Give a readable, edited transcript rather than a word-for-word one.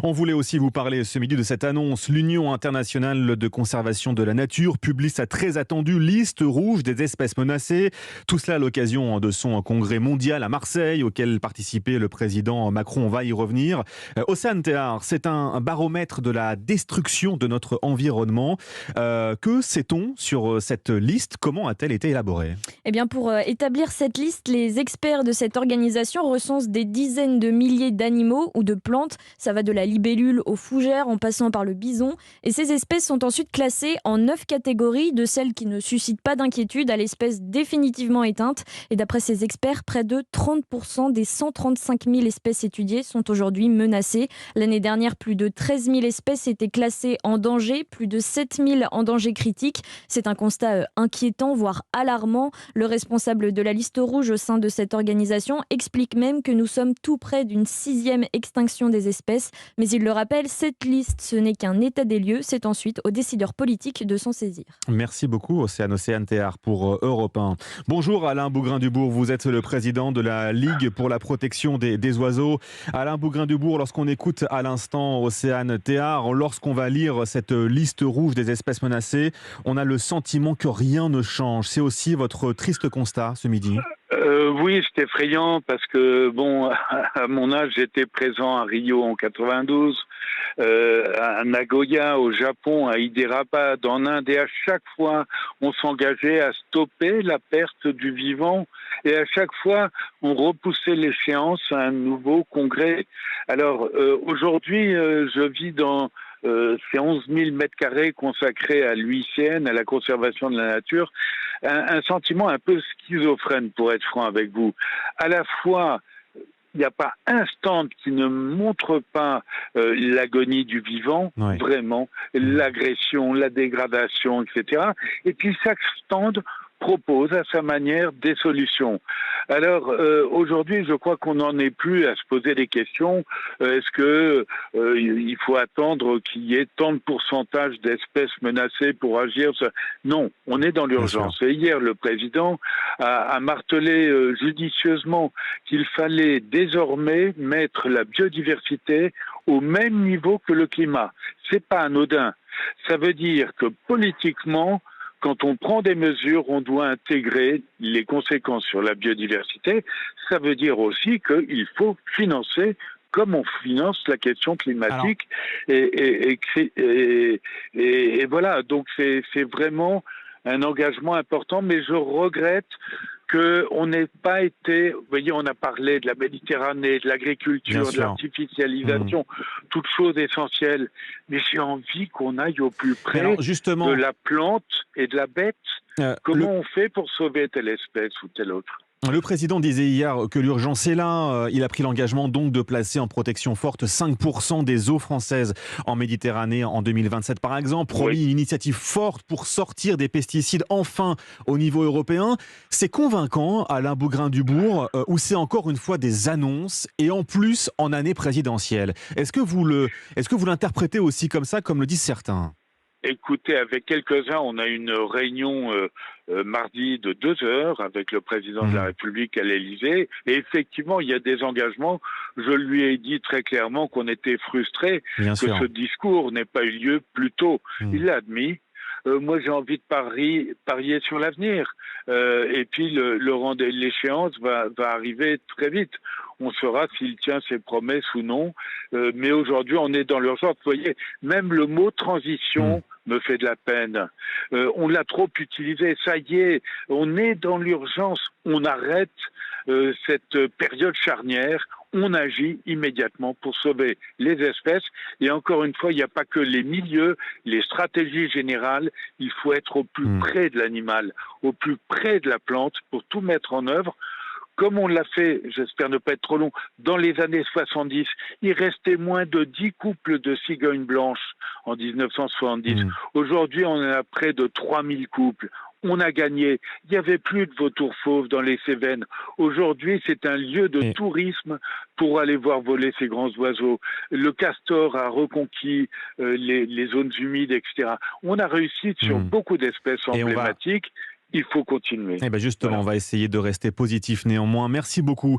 On voulait aussi vous parler ce midi de cette annonce. L'Union internationale de conservation de la nature publie sa très attendue liste rouge des espèces menacées. Tout cela à l'occasion de son congrès mondial à Marseille, auquel participait le président Macron. On va y revenir. Océane Théard, c'est un baromètre de la destruction de notre environnement. Que sait-on sur cette liste? Comment a-t-elle été élaborée? Eh bien, pour établir cette liste, les experts de cette organisation recensent des dizaines de milliers d'animaux ou de plantes. Ça va de la libellule aux fougères en passant par le bison. Et ces espèces sont ensuite classées en 9 catégories, de celles qui ne suscitent pas d'inquiétude à l'espèce définitivement éteinte. Et d'après ces experts, près de 30% des 135 000 espèces étudiées sont aujourd'hui menacées. L'année dernière, plus de 13 000 espèces étaient classées en danger, plus de 7 000 en danger critique. C'est un constat inquiétant, voire alarmant. Le responsable de la liste rouge au sein de cette organisation explique même que nous sommes tout près d'une 6e extinction des espèces. Mais il le rappelle, cette liste, ce n'est qu'un état des lieux. C'est ensuite aux décideurs politiques de s'en saisir. Merci beaucoup, Océane Théard, pour Europe 1. Bonjour Alain Bougrain-Dubourg, vous êtes le président de la Ligue pour la protection des oiseaux. Alain Bougrain-Dubourg, lorsqu'on écoute à l'instant Océane Théard, lorsqu'on va lire cette liste rouge des espèces menacées, on a le sentiment que rien ne change. C'est aussi votre triste constat ce midi? Oui, c'est effrayant parce que, bon, à mon âge, j'étais présent à Rio en 92, à Nagoya au Japon, à Hyderabad en Inde, et à chaque fois, on s'engageait à stopper la perte du vivant, et à chaque fois, on repoussait l'échéance à un nouveau congrès. Alors, aujourd'hui, je vis dans ces 11 000 mètres carrés consacrés à l'UICN, à la conservation de la nature, un sentiment un peu schizophrène, pour être franc avec vous. À la fois, il n'y a pas un stand qui ne montre pas l'agonie du vivant, Ouais. vraiment, l'agression, la dégradation, etc. Et puis chaque stand propose à sa manière des solutions. Alors aujourd'hui, je crois qu'on n'en est plus à se poser des questions. Est-ce que il faut attendre qu'il y ait tant de pourcentage d'espèces menacées pour agir? Non, on est dans Bien sûr. l'urgence. Et hier, le président a martelé judicieusement qu'il fallait désormais mettre la biodiversité au même niveau que le climat. C'est pas anodin. Ça veut dire que politiquement, quand on prend des mesures, on doit intégrer les conséquences sur la biodiversité. Ça veut dire aussi qu'il faut financer comme on finance la question Alors, climatique. Et voilà, donc c'est vraiment un engagement important, mais je regrette qu'on n'ait pas été, vous voyez, on a parlé de la Méditerranée, de bien l'agriculture, de sûr. Hmm. l'artificialisation, toutes choses essentielles, mais j'ai envie qu'on aille au plus Mais alors, près de justement, la plante et de la bête. le, Comment on fait pour sauver telle espèce ou telle autre? Le président disait hier que l'urgence est là. Il a pris l'engagement donc de placer en protection forte 5% des eaux françaises en Méditerranée en 2027 par exemple. Oui. Promis une initiative forte pour sortir des pesticides enfin au niveau européen. C'est convaincant, Alain Bougrain-Dubourg, ou c'est encore une fois des annonces et en plus en année présidentielle? Est-ce que vous l'interprétez aussi comme ça, comme le disent certains? Écoutez, avec quelques-uns, on a une réunion mardi de 2 heures avec le président de la Mhm. République à l'Élysée. Et effectivement, il y a des engagements. Je lui ai dit très clairement qu'on était frustrés Bien que ce sûr. discours n'ait pas eu lieu plus tôt. Mhm. Il l'a admis. Moi, j'ai envie de parier sur l'avenir. Et puis, l'échéance va arriver très vite. On saura s'il tient ses promesses ou non. Mais aujourd'hui, on est dans l'urgence. Vous voyez, même le mot Mhm. transition me fait de la peine. On l'a trop utilisé. Ça y est, on est dans l'urgence. On arrête cette période charnière. On agit immédiatement pour sauver les espèces. Et encore une fois, il n'y a pas que les milieux, les stratégies générales. Il faut être au plus Mhm. près de l'animal, au plus près de la plante pour tout mettre en œuvre. Comme on l'a fait, j'espère ne pas être trop long, dans les années 70, il restait moins de 10 couples de cigognes blanches en 1970. Mhm. Aujourd'hui, on en a près de 3000 couples. On a gagné. Il n'y avait plus de vautours fauves dans les Cévennes. Aujourd'hui, c'est un lieu de Et tourisme pour aller voir voler ces grands oiseaux. Le castor a reconquis les zones humides, etc. On a réussi sur mhm. beaucoup d'espèces Et on va emblématiques. Il faut continuer. Eh ben justement, on Voilà. va essayer de rester positif néanmoins. Merci beaucoup.